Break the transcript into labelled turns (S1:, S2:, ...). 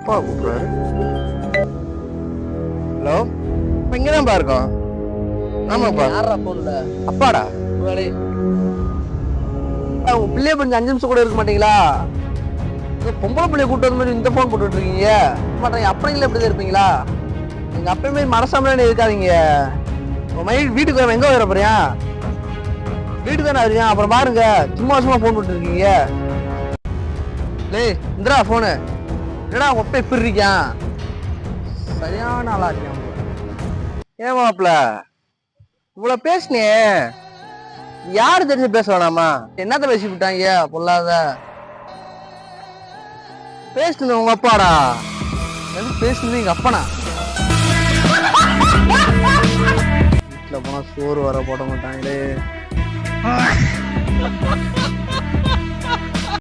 S1: அப்பா கூப்பிடுறாரு. ஹலோ, இப்போ இங்கே தான்ப்பா இருக்கோம். ஆமாப்பா.
S2: யாரா போன்ல?
S1: அப்பாடா. உங்க பிள்ளைய கொஞ்சம் 5 நிமிஷம் கூட இருக்க மாட்டீங்களா? பொம்பளை பிள்ளைய கூட்டு வந்த மாதிரி இந்த போன் போட்டுட்டு இருக்கீங்க. மாட்டாங்க அப்படிங்களா இப்படி இருப்பீங்களா? நீங்க அப்பயுமே மனசாமலே இருக்காதீங்க. உங்க மயில் வீட்டுக்கு வர எங்க வர போறியா? வீட்டுக்கு தானே வரியா? அப்புறம் பாருங்க சும்மா சும்மா போன் போட்டு இருக்கீங்க. டேய் இந்திரா போனு. என்னடா ஒப்பை எப்படி இருக்கான்? சரியான ஆளா இருக்கான். ஏன் மாப்ள இவ்வளவு பேசுனே? யாரு தெரிஞ்சு பேச வேணாமா? என்னத்த பேசி விட்டாங்க பொல்லாத? பேசுனது உங்க அப்பாடா. பேசுனது எங்க அப்பனா? வீட்டுல போனா சோறு வர போட மாட்டாங்களே.